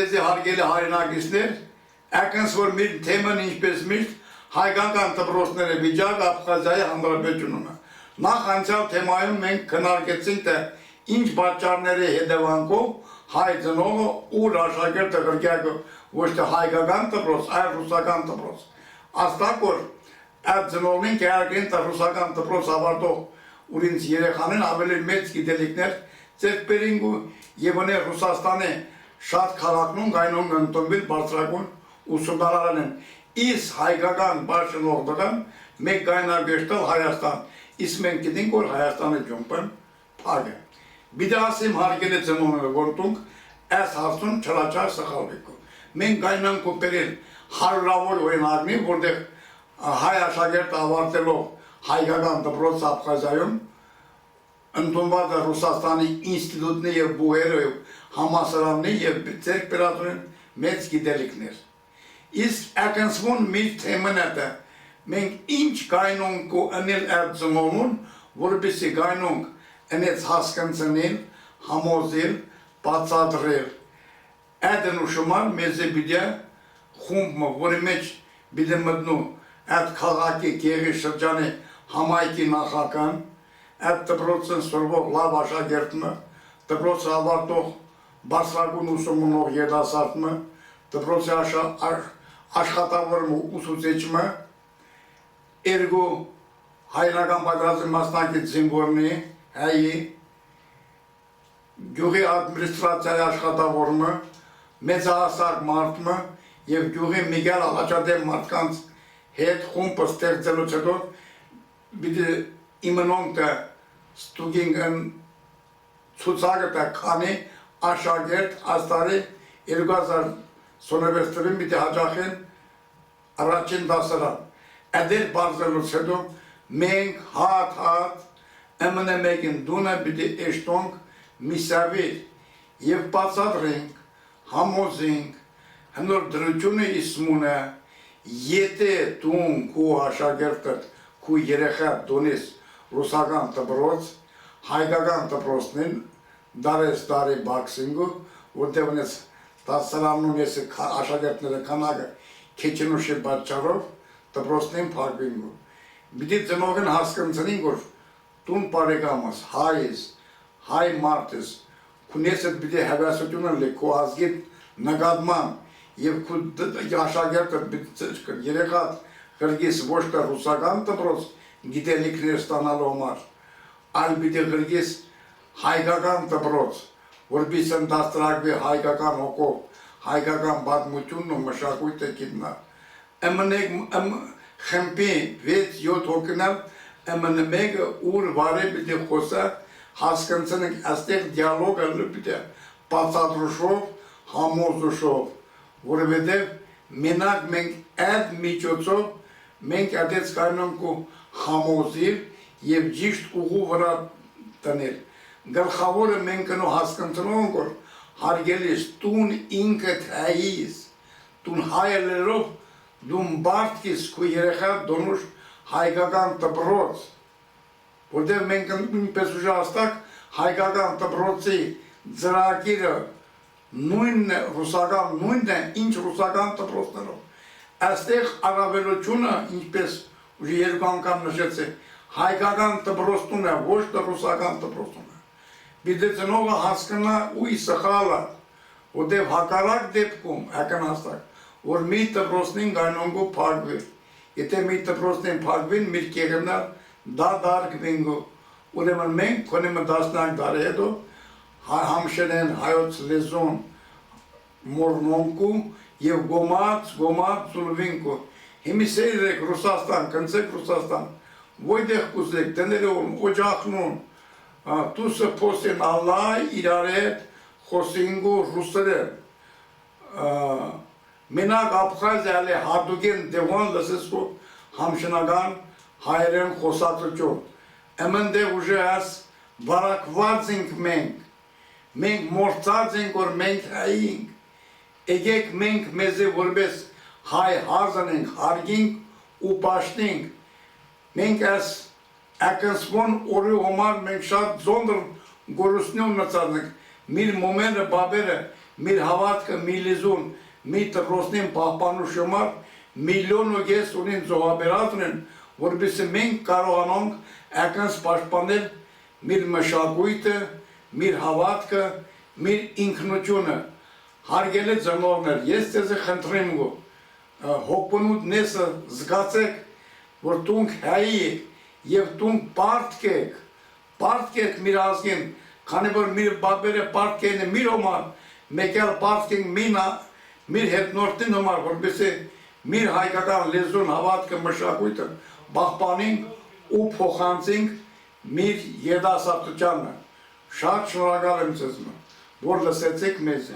Հարգելի հայրենակիցներ, ակնս որ մեր թեման ինչպես միշտ հայկական դպրոցների վիճակը Աբխազիայի Հանրապետությունում է։ Նախ անցյալ թեմայում մենք քննարկեցինք թե ինչ պատճառների հետևանքով հայ ծնողը ուր աշակերտը գրկյակը ոչ թե հայկական դպրոց, այլ ռուսական դպրոց։ Աստակ որ այդ ծնողին կերակրին ռուսական դպրոց ավարտող ուրինց երեխաներին ավելի մեծ գիտելիքներ ձեռք բերին եւ ոներ Ռուսաստանի շատ քաղաքնում գայնում ընդունվել բարձրագույն ուսումնարան են։ Իսկ հայկական բաժանորդական մեկ գայնագեշտալ Հայաստան։ Իսկ մենք գիտենք որ Հայաստանը ջոմպն փակ է։ Բիդասիմ հարգելի ծնողները որտունք այս հարցում չլաչար սխալվեք։ Մենք գայնանք կոպերել հարյուրավոր օրինակներ, որտեղ հայ աշակերտ ավարտելով հայկական դպրոց Աբխազիայում ընդունված Ռուսաստանի ինստիտուտներ եւ բուհերը համասարաններ եւ ձեռք բերած են մեծ գիտելիքներ։ Իսկ ակնսվում մի թեման է մենք ինչ գայնոնք անել այդ ծնողուն, որպեսզի գայնոնք անեց հասկանցնել, համոզել, բացատրել։ Այդ նշումար մեզ պիտի խումբը, որի մեջ պիտի մտնում այդ քաղաքի գեղի շրջանի համայնքի նախական, այդ դպրոցն սորվող լավ աշակերտը, դպրոցը ավարտող բարձրագույն ուսումնող երիտասարդը, դպրոցի աշխատավորը ուսուցիչը, երգու հայրական պատրաստի մասնակից զինվորնի, հայի, գյուղի ադմինիստրացիայի աշխատավորը, մեծահասակ մարդը եւ գյուղի Միգել Աղաջադեմ մարդկանց հետ խումբը ստեղծելուց հետո պիտի իմանանք թե ստուգինգն ցուցակը քանի աշակերտ աստարի 2026 թվականին պիտի հաջախեն առաջին դասարան։ Այդեր բարձրելուց հետո մենք հատ MN1-ին դունը պիտի էշտոնք միսավիր եւ բացատրենք, համոզենք, հնոր դրությունը իսմունը, եթե դուն քու աշակերտը քու երեխա դոնես ռուսական դպրոց, հայկական դպրոցն դարես դարի բաքսինգը, որտեղ ունես դասարանում ես աշակերտները քանակը քեչնուշի պատճառով դպրոցն փակվինգը։ Պիտի ծնողին հասկանցնին որ դուն բարեկամս, հայ մարդես, քունես այդ պիտի հավասարությունը լի քո ազգի նկատմամբ եւ քո աշակերտը երեխա գրգես ոչ թե ռուսական դպրոց գիտելիքներ ստանալու համար, այլ պիտի գրգես հայկական դպրոց, որպեսզի ընդհանրակվի հայկական հոգով, հայկական պատմությունն ու մշակույթը գիտնա։ Խմբի 6-7 հոգիներ MN1-ը ուր վարի պիտի խոսա, հասկանցնենք այստեղ դիալոգը պիտի բացատրուշով, համոզուշով, որովհետև մենակ մենք այդ միջոցով մենք այդպես կանոնք համոզել եւ ճիշտ ուղու վրա տանել։ Գլխավորը մենք նո հասկանալու որ հարգելիս տուն ինքդ հայիս, տուն հայերով դու բարդքիս քո երեխա դոնուշ հայկական դպրոց, որտեղ մենք նույնպես ուժաստակ հայկական դպրոցի ծրագիրը նույնն է ռուսական նույնն է ինչ ռուսական դպրոցներով։ Այստեղ առավելությունը ինչպես ուժի երկու անգամ նշեցի հայկական դպրոցն է ոչ թե ռուսական դպրոցն է։ Պիտի ծնողը հասկանա ու սխալը, որտեղ հակառակ դեպքում ականաստակ որ մի դպրոցին գանոնգու փակվի։ Եթե մի դպրոցին փակվին մի կերնա դա դարգվինգու ուրեմն մենք քոնեմ 10 տարի հետո համշերեն հայոց լեզուն մորնոնկու եւ գոմած զուլվինկու հիմիսերեք Ռուսաստան կնցեք Ռուսաստան ոյդեղ կուզեք դներոն օջախնուն տուսը փոսեն ալլայ իրարետ խոսինգու ռուսերեն մենակ Աբխազիայի հատուկեն դեղոն լսեսկու համշնական հայերեն խոսածություն Էմնդեղ ուժը աս վարակված ենք մենք մորցած ենք որ մենք հայինք եկեք մենք մեզ որպես հայ հազանենք հարգինք ու պաշտինք մենք աս ակնսվոն օրի համար մենք շատ զոնդր գորուսնյոն նծանենք միր մոմենը բաբերը մեր հավատքը, մի լեզուն, մի տրոսնին պահպանու շմար, միլիոն ու ես ունին զոհաբերած ունեն, որպեսզի մենք կարողանանք ականց պաշտպանել մեր մշակույթը, մեր հավատքը, մեր ինքնությունը, հարգելի ծնողներ, ես ձեզ խնդրեմ հոգնուտ նեսը զգացեք, որ դուք հայի եք եւ դուք պարտք եք մեր ազգին, քանի որ մեր բաբերը պարտք են մեր համար, մեկ էլ պարտք են մեր հետնորդին համար, որպեսզի մեր հայկական լեզուն, հավատքը, մշակույթը պահպանենք ու փոխանցենք մեր երիտասարդությանը։ Շատ շնորհակալ եմ ձեզ, որ լսեցիք մեզ։